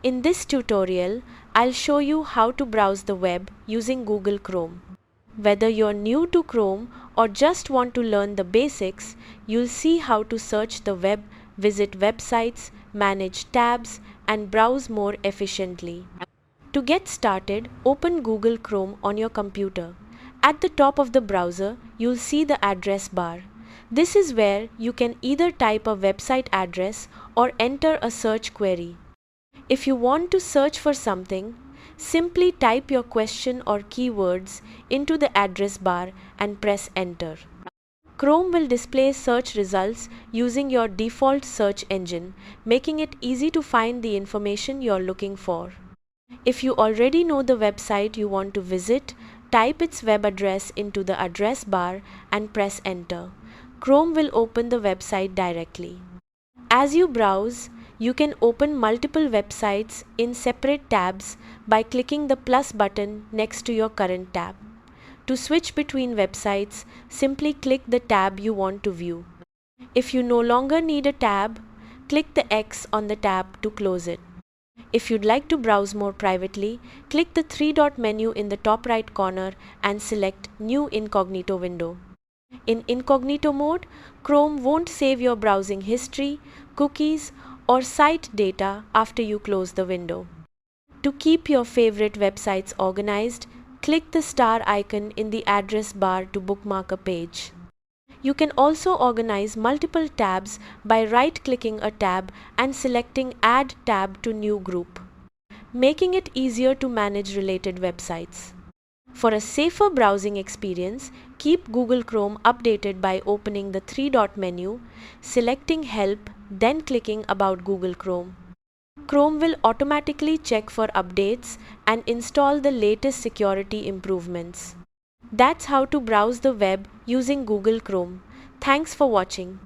In this tutorial, I'll show you how to browse the web using Google Chrome. Whether you're new to Chrome or just want to learn the basics, you'll see how to search the web, visit websites, manage tabs, and browse more efficiently. To get started, open Google Chrome on your computer. At the top of the browser, you'll see the address bar. This is where you can either type a website address or enter a search query. If you want to search for something, simply type your question or keywords into the address bar and press enter. Chrome will display search results using your default search engine, making it easy to find the information you're looking for. If you already know the website you want to visit, type its web address into the address bar and press enter. Chrome will open the website directly. As you browse, you can open multiple websites in separate tabs by clicking the plus button next to your current tab. To switch between websites, simply click the tab you want to view. If you no longer need a tab, click the X on the tab to close it. If you'd like to browse more privately, click the three-dot menu in the top right corner and select New Incognito window. In incognito mode, Chrome won't save your browsing history, cookies, or site data after you close the window. To keep your favorite websites organized, click the star icon in the address bar to bookmark a page. You can also organize multiple tabs by right-clicking a tab and selecting Add Tab to New Group, making it easier to manage related websites. For a safer browsing experience, keep Google Chrome updated by opening the three-dot menu, selecting Help, then clicking About Google Chrome. Chrome will automatically check for updates and install the latest security improvements. That's how to browse the web using Google Chrome. Thanks for watching.